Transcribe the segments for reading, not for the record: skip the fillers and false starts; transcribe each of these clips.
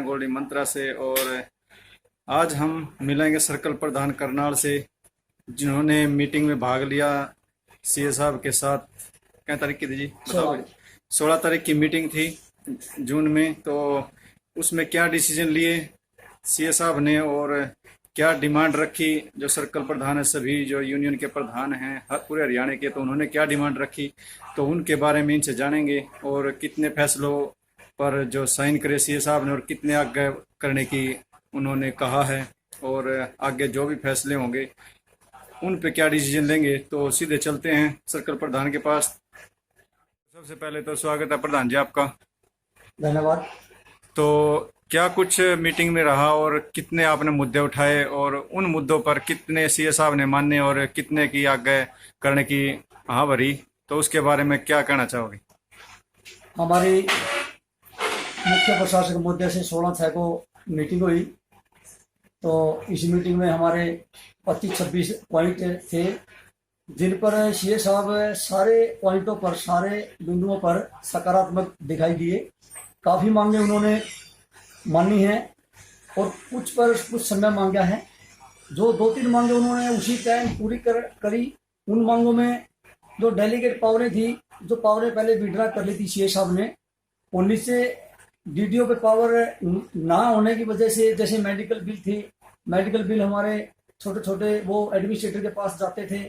कल्याण गोल्डी मंत्रा से। और आज हम मिलेंगे सर्कल प्रधान करनाल से, जिन्होंने मीटिंग में भाग लिया सीए साहब के साथ। क्या तारीख की थी जी, बताओ? 16 तारीख की मीटिंग थी जून में। तो उसमें क्या डिसीजन लिए सीए साहब ने और क्या डिमांड रखी, जो सर्कल प्रधान है, सभी जो यूनियन के प्रधान हैं पूरे हरियाणा के, तो उन्होंने क्या डिमांड रखी, तो उनके बारे में इनसे जानेंगे। और कितने फैसलों पर जो साइन करे सीए साहब ने और कितने आगे करने की उन्होंने कहा है, और आगे जो भी फैसले होंगे उन पे क्या डिसीजन लेंगे। तो सीधे चलते हैं सर्कल प्रधान के पास। सबसे पहले तो स्वागत है प्रधान जी आपका। धन्यवाद। तो क्या कुछ मीटिंग में रहा और कितने आपने मुद्दे उठाए, और उन मुद्दों पर कितने सीए साहब ने माने और कितने की आगे करने की हाँ भरी, तो उसके बारे में क्या कहना चाहोगे? हमारी मुख्य प्रशासक मुद्दे से 16 को मीटिंग हुई। तो इस मीटिंग में हमारे 25-26 पॉइंट थे, जिन पर सीए साहब सारे पॉइंटों पर, सारे बिंदुओं पर सकारात्मक दिखाई दिए। काफ़ी मांगे उन्होंने मानी है और कुछ पर कुछ समय मांगा है। जो 2-3 मांगे उन्होंने उसी टाइम पूरी करी। उन मांगों में जो डेलीगेट पावरें थी, जो पावरें पहले विड्रा कर ली थी सीए साहब ने, उन्हीं से डीडीओ पे पावर ना होने की वजह से, जैसे मेडिकल बिल थी, मेडिकल बिल हमारे छोटे छोटे वो एडमिनिस्ट्रेटर के पास जाते थे,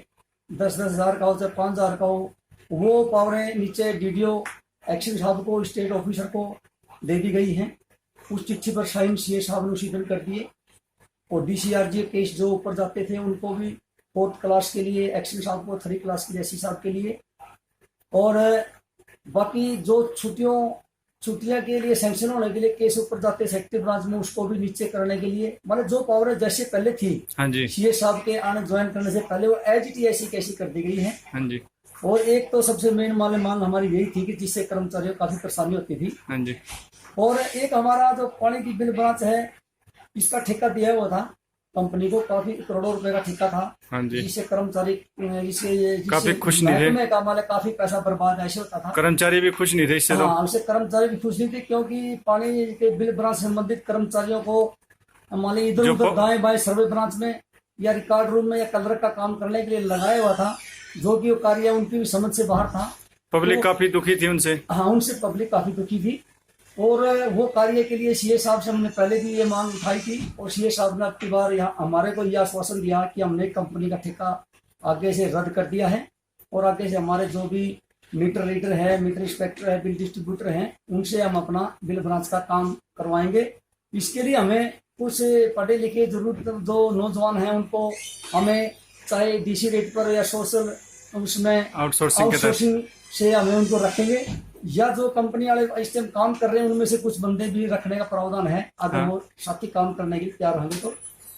10-10 हज़ार का हो चाहे 5 हज़ार का हो, वो पावरें नीचे डीडीओ एक्शन साहब को, स्टेट ऑफिसर को दे दी गई हैं। उस चिट्ठी पर साइन सीए साहब ने उसी दिन कर दिए। और डीसीआरजी केस जो ऊपर जाते थे उनको भी 4th क्लास के लिए एक्शन साहब को, 3rd क्लास के लिए एससी साहब के लिए, और बाकी जो छुट्टियां के लिए सैंक्शन होने के लिए केस ऊपर जाते सेक्रेटरी ब्रांच में, उसको भी नीचे करने के लिए, मतलब जो पावर जैसे पहले थी हाँ जी, सीए साहब के आने ज्वाइन करने से पहले वो एज इट ऐसी कैसी कर दी गई है। हाँ जी, और एक तो सबसे मेन मांग हमारी यही थी कि जिससे कर्मचारियों को काफी परेशानी होती थी। हाँ जी। और एक हमारा जो पानी की बिल ब्रांच है, इसका ठेका दिया हुआ था कंपनी को, काफी करोड़ों रुपए का ठेका था। हाँ जी, जिससे कर्मचारी काफी खुश नहीं थे, का मतलब काफी पैसा बर्बाद ऐसे होता था। कर्मचारी भी खुश नहीं थे इससे। तो हाँ, उससे कर्मचारी भी खुश नहीं थे, क्योंकि पानी के बिल ब्रांच से संबंधित कर्मचारियों को मान ली इधर उधर दाएं बाएं सर्वे ब्रांच में या रिकॉर्ड रूम में या कलर का काम करने के लिए लगाया हुआ था, जो कि वो कार्य उनकी भी समझ से बाहर था। पब्लिक तो काफी दुखी थी उनसे। हाँ, उनसे पब्लिक काफी दुखी थी। और वो कार्य के लिए सीए साहब से हमने पहले भी ये मांग उठाई थी, और सीए साहब ने अब की बार यहाँ हमारे को यह आश्वासन दिया कि हमने कंपनी का ठेका आगे से रद्द कर दिया है, और आगे से हमारे जो भी मीटर रीडर है, मीटर इंस्पेक्टर है, बिल डिस्ट्रीब्यूटर हैं, उनसे हम अपना बिल ब्रांच का काम करवाएंगे। इसके लिए हमें कुछ पढ़े लिखे जरूरत जो नौजवान हैं उनको हमें चाहे डीसी रेट पर या सोशल उसमें आउटसोर्सिंग से हमें उनको रखेंगे, या जो कंपनी वाले इस टाइम काम कर रहे हैं उनमें से कुछ बंदे भी रखने का प्रावधान है अगर हाँ। वो साथी काम करने के लिए तैयार होंगे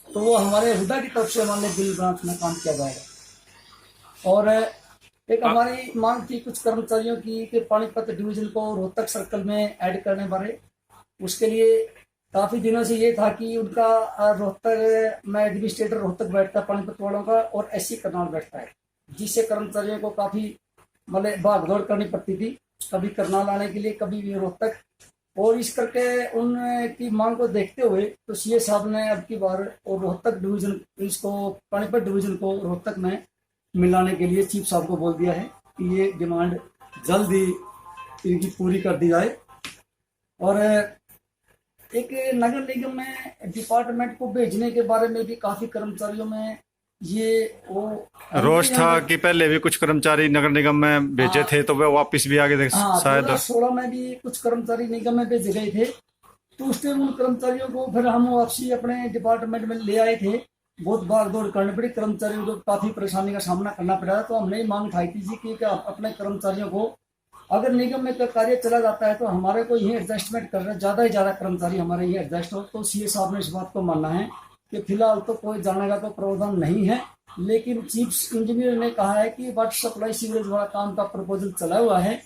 तो वो हमारे हुदा की तरफ से हमारे बिल ब्रांच में काम किया जाएगा। और एक हमारी मांग थी कुछ कर्मचारियों की कि पानीपत डिवीजन को रोहतक सर्कल में ऐड करने बारे। उसके लिए काफी दिनों से ये था कि उनका रोहतक में एडमिनिस्ट्रेटर रोहतक बैठता है पानीपत वालों का, और एससी करनाल बैठता है, जिससे कर्मचारियों को काफी मतलब भागदौड़ करनी पड़ती थी, कभी करनाल आने के लिए, कभी भी रोहतक। और इस करके उनकी मांग को देखते हुए तो सीए साहब ने अब की बार और रोहतक डिवीजन, इसको पानीपत डिवीजन को रोहतक में मिलाने के लिए चीफ साहब को बोल दिया है कि ये डिमांड जल्द ही इनकी पूरी कर दी जाए। और एक नगर निगम में डिपार्टमेंट को भेजने के बारे में भी काफी कर्मचारियों में ये वो रोष था कि पहले भी कुछ कर्मचारी नगर निगम में भेजे थे, तो वे वापस भी आगे शायद 2016 में भी कुछ कर्मचारी निगम में भेजे गए थे। तो उस टाइम उन कर्मचारियों को फिर हम वापसी अपने डिपार्टमेंट में ले आए थे। बहुत भागदौड़ करनी पड़ी, कर्मचारियों को काफी परेशानी का सामना करना पड़ा। तो हमने ये मांग उठाई थी कि अपने कर्मचारियों को अगर निगम में कार्य चला जाता है तो हमारे को यही एडजस्टमेंट कर रहे हैं, ज्यादा ही ज्यादा कर्मचारी हमारे ये एडजस्ट हो। तो सीए साहब ने इस बात को मानना है कि फिलहाल तो कोई जाने का तो प्रावधान नहीं है, लेकिन चीफ इंजीनियर ने कहा है कि वाटर सप्लाई सीवरेज वाला काम का प्रपोजल चला हुआ है,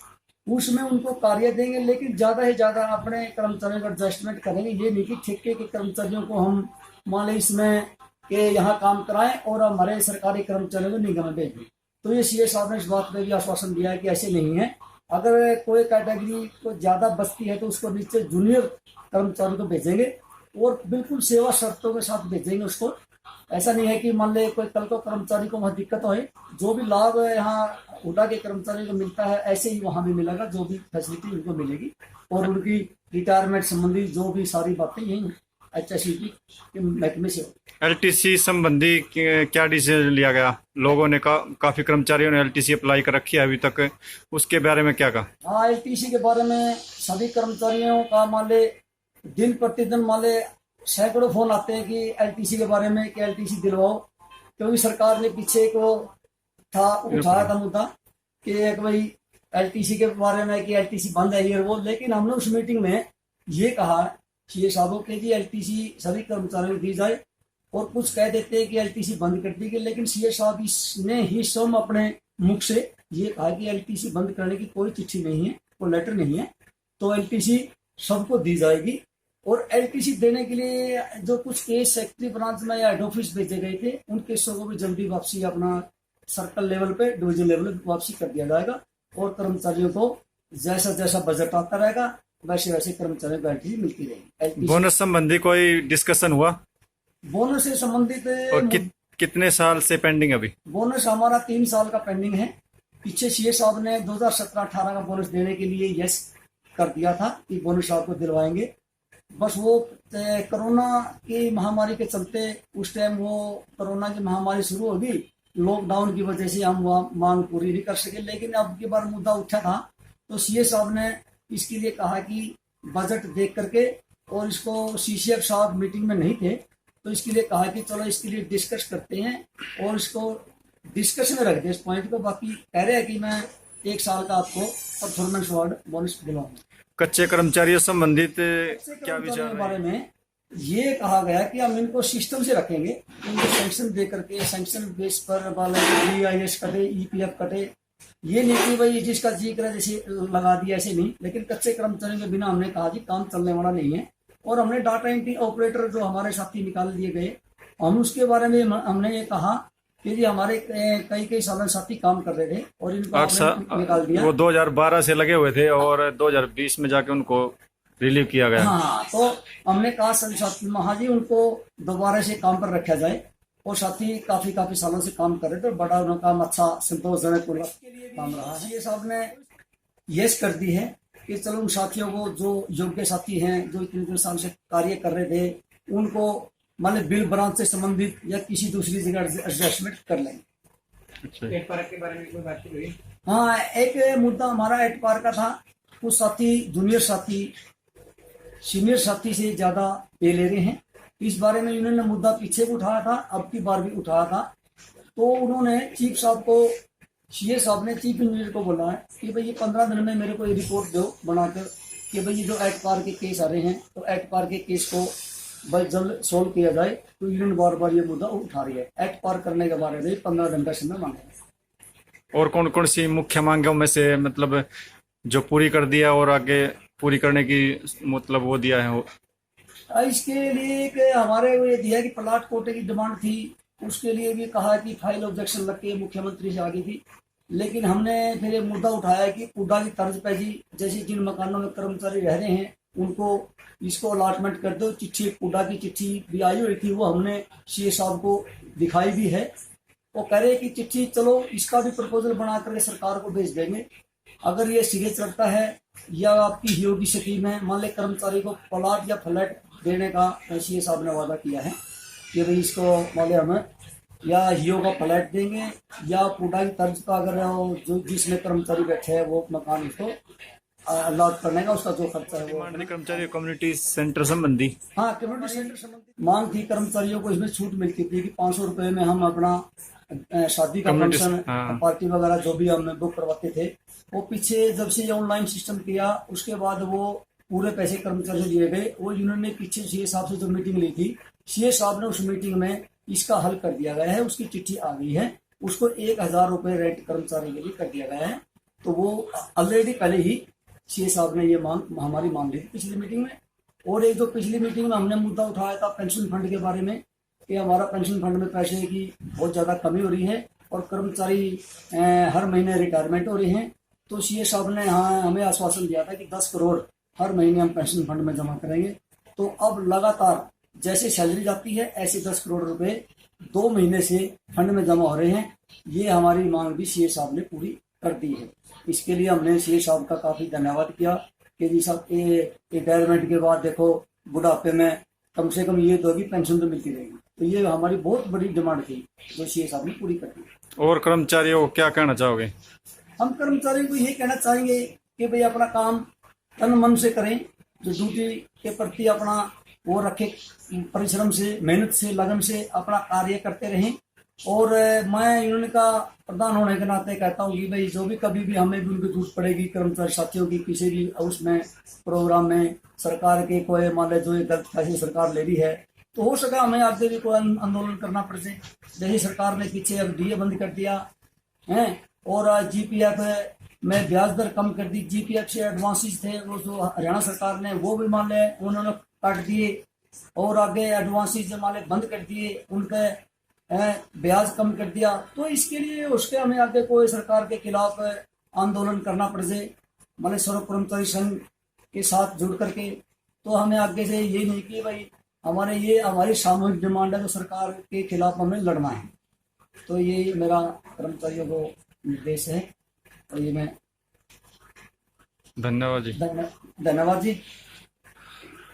उसमें उनको कार्य देंगे, लेकिन ज्यादा से ज्यादा अपने कर्मचारियों का एडजस्टमेंट करेंगे। ये नहीं कि ठेके के कर्मचारियों को हम मान लें इसमें कि यहाँ काम कराएं और हमारे सरकारी कर्मचारियों को निगम में भेजें। तो ये सीए साहब ने इस बात पर भी आश्वासन दिया है कि ऐसे नहीं है, अगर कोई कैटेगरी को ज़्यादा बचती है तो उसको नीचे जूनियर कर्मचारी को भेजेंगे और बिल्कुल सेवा शर्तों के साथ भेजेंगे उसको। ऐसा नहीं है कि मान ले कोई कल को कर्मचारी को वहाँ दिक्कत हो, जो भी लाभ यहाँ हुडा के कर्मचारी को मिलता है ऐसे ही वहाँ भी मिलेगा, जो भी फैसिलिटी उनको मिलेगी। और उनकी रिटायरमेंट संबंधी जो भी सारी बातें यही HSCT के महकमे से हो। LTC संबंधी क्या डिसीजन लिया गया? लोगों ने काफी कर्मचारियों ने LTC अप्लाई कर रखी है अभी तक, उसके बारे में क्या कहा? हाँ, LTC के बारे में सभी कर्मचारियों का मान ले दिन प्रतिदिन मान ले सैकड़ों फोन आते हैं कि LTC के बारे में कि LTC दिलवाओ, क्योंकि सरकार ने पीछे को उठाया था मुद्दा कि एक भाई LTC के बारे में कि LTC बंद है ये वो। लेकिन हमने उस मीटिंग में ये कहा सीए साहबों के जी LTC सभी कर्मचारियों को दी जाए, और कुछ कह देते हैं कि LTC बंद कर दी गई, लेकिन सीए साहब इसने ही स्वयं अपने मुख से ये कहा कि LTC बंद करने की कोई चिट्ठी नहीं है, कोई लेटर नहीं है, तो LTC सबको दी जाएगी। और LTC देने के लिए जो कुछ केस सेक्रेटरी ब्रांच में या हेड ऑफिस भेजे गए थे उन केसों को भी जल्दी वापसी अपना सर्कल लेवल पे डिवीजन लेवल पे वापसी कर दिया जाएगा, और कर्मचारियों को जैसा जैसा बजट आता रहेगा वैसे वैसे कर्मचारियों को LTC मिलती रहेगी। बोनस संबंधी कोई डिस्कशन हुआ? बोनस से संबंधित और कितने साल से पेंडिंग अभी? बोनस हमारा 3 साल का पेंडिंग है। पीछे सीए साहब ने 2017-18 का बोनस देने के लिए यस कर दिया था कि बोनस आपको दिलवाएंगे, बस वो कोरोना की महामारी के चलते उस टाइम वो कोरोना की महामारी शुरू होगी, लॉकडाउन की वजह से हम वहाँ मांग पूरी नहीं कर सके। लेकिन अब की बार मुद्दा उठा था तो सीए साहब ने इसके लिए कहा कि बजट देख करके, और इसको CCF साहब मीटिंग में नहीं थे तो इसके लिए कहा कि चलो इसके लिए डिस्कस करते हैं और इसको डिस्कशन में रखते हैं इस पॉइंट को। बाकी कह रहे हैं कि मैं 1 साल का आपको परफॉर्मेंस अवार्ड बोनस दिलाऊंगा। कच्चे कर्मचारियों संबंधित क्या विचार के बारे में ये कहा गया कि हम इनको सिस्टम से रखेंगे, इनको सैंक्शन दे करके सैंक्शन बेस पर GIS कटे, EPF कटे, ये नहीं कि भाई जिसका जी करे जैसे लगा दिया ऐसे नहीं। लेकिन कच्चे कर्मचारियों के बिना हमने कहा जी काम चलने वाला नहीं है, और हमने डाटा एंट्री ऑपरेटर जो हमारे साथी निकाल दिए गए हम उसके बारे में हमने ये कहा कि जी हमारे कई सालों साथी काम कर रहे थे और इनको निकाल दिया। वो 2012 से लगे हुए थे और 2020 में जाके उनको रिलीव किया गया। हाँ, तो हमने कहा सभी साथी महाजी उनको दोबारा से काम पर रखा जाए, और साथी काफी सालों से काम कर रहे थे, बड़ा उनका काम अच्छा संतोषजनक काम रहा है। ये साहब ने यस कर दी है कि चलो उन साथियों को जो योग्य साथी हैं जो इतने साल से कार्य कर रहे थे उनको मान बिल ब्रांच से संबंधित या किसी दूसरी जगह एडजस्टमेंट कर लेंगे। एट पार्क के बारे में कोई बात हुई? हाँ, एक मुद्दा हमारा एट पार्क का था। कुछ साथी जूनियर साथी सीनियर साथी से ज्यादा पे ले रहे हैं, इस बारे में इन्होंने मुद्दा पीछे भी उठाया था, अब की बार भी उठाया था। तो उन्होंने चीफ साहब को, सीए साहब ने चीफ इंजीनियर को बोला है कि भाई ये 15 दिन में मेरे को ये रिपोर्ट दो बनाकर कि भाई ये जो एट पार के केस आ रहे हैं तो एट पार के केस को बस जल्द सोल्व किया जाए। तो यूनियन बार बार ये मुद्दा उठा रही है, एट पार करने के बारे में 15 दिन का समय मांगे। और कौन कौन सी मुख्य मांगों में से मतलब जो पूरी कर दिया और आगे पूरी करने की मतलब वो दिया है? वो इसके लिए एक हमारे ये दिया कि प्लाट कोटे की डिमांड थी, उसके लिए भी कहा कि फाइल ऑब्जेक्शन लग के मुख्यमंत्री से आ गई थी। लेकिन हमने फिर ये मुद्दा उठाया कि पुडा की तर्ज पे जी जैसे जिन मकानों में कर्मचारी रह रहे हैं उनको इसको अलॉटमेंट कर दो। चिट्ठी पुडा की चिट्ठी भी आई हुई थी, वो हमने सीए साहब को दिखाई भी है। वो कह रहे कि चिट्ठी चलो इसका भी प्रपोजल बना करके सरकार को भेज देंगे, अगर ये सिरे चढ़ता है या आपकी हियो की स्कीम है, मान ले कर्मचारी को प्लाट या फ्लैट देने का सीए साहब ने वादा किया है कि भाई इसको मान ले हमें या हियो का फ्लैट देंगे या पुडा की तर्ज का अगर जो जिसमें कर्मचारी बैठे हैं वो मकान उसको अलॉट करने का उसका जो खर्चा है वो। कर्मचारी कम्युनिटी सेंटर संबंधी, हाँ, कम्युनिटी सेंटर संबंधी मांग थी। कर्मचारियों को इसमें छूट मिलती थी कि 500 रुपए में हम अपना शादी का फंक्शन पार्टी वगैरह जो भी हम बुक करवाते थे, वो पीछे जब से ये ऑनलाइन सिस्टम किया उसके बाद वो पूरे पैसे कर्मचारी से दिए गए। वो यूनियन ने पीछे सीए साहब से जो मीटिंग ली थी, सीए साहब ने उस मीटिंग में इसका हल कर दिया गया है, उसकी चिट्ठी आ गई है, उसको 1000 रुपए रेंट कर्मचारी के लिए कर दिया गया है। तो वो ऑलरेडी पहले ही सीए साहब ने ये मांग हमारी मान ली थी पिछली मीटिंग में। और एक जो पिछली मीटिंग में हमने मुद्दा उठाया था पेंशन फंड के बारे में कि हमारा पेंशन फंड में पैसे की बहुत ज़्यादा कमी हो रही है और कर्मचारी हर महीने रिटायरमेंट हो रहे हैं, तो सीए साहब ने हाँ हमें आश्वासन दिया था कि 10 करोड़ हर महीने हम पेंशन फंड में जमा करेंगे। तो अब लगातार जैसे सैलरी जाती है ऐसे 10 करोड़ रुपए 2 महीने से फंड में जमा हो रहे हैं। ये हमारी मांग भी सीए साहब ने पूरी कर दी है। इसके लिए हमने सीए साहब का काफी धन्यवाद किया कि जी साहब ये रिटायरमेंट के बाद देखो बुढ़ापे में कम से कम ये तो भी पेंशन तो मिलती रहेगी। तो ये हमारी बहुत बड़ी डिमांड थी जो सीए साहब ने पूरी कर दी। और कर्मचारियों को क्या कहना चाहोगे? हम कर्मचारियों को ये कहना चाहेंगे कि भाई अपना काम तन मन से करें, जो ड्यूटी के प्रति अपना वो रखे, परिश्रम से मेहनत से लगन से अपना कार्य करते रहें। और मैं यूनियन का प्रधान होने के नाते कहता हूँ कि भाई जो भी कभी भी हमें भी उनकी जरूरत पड़ेगी कर्मचारी साथियों की किसी भी उसमें प्रोग्राम में सरकार के कोई मान ले जो ये गलत फैसले सरकार ले रही है तो हो सका हमें आगे भी कोई आंदोलन करना पड़ जाए। जैसे सरकार ने पीछे अब डीए बंद कर दिया है और जीपीएफ में ब्याज दर कम कर दी, जीपीएफ से एडवांसेस थे वो जो हरियाणा सरकार ने वो भी मान ले उन्होंने काट दिए और आगे एडवांसेस मान ले बंद कर दिए, उनके ब्याज कम कर दिया। तो इसके लिए उसके हमें आगे कोई सरकार के खिलाफ आंदोलन करना पड़ जाए माने सर्व कर्मचारी संघ के साथ जुड़ करके। तो हमें आगे से ये नहीं कि भाई हमारी सामूहिक डिमांड है तो सरकार के खिलाफ हमें लड़ना है। तो ये मेरा कर्मचारियों को निर्देश है और ये मैं धन्यवाद जी। धन्यवाद जी।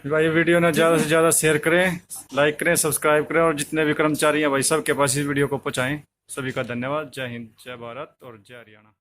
भाई वीडियो ने ज़्यादा से ज़्यादा शेयर करें, लाइक करें, सब्सक्राइब करें और जितने भी कर्मचारी हैं भाई सबके पास इस वीडियो को पहुंचाएं। सभी का धन्यवाद। जय हिंद, जय भारत और जय हरियाणा।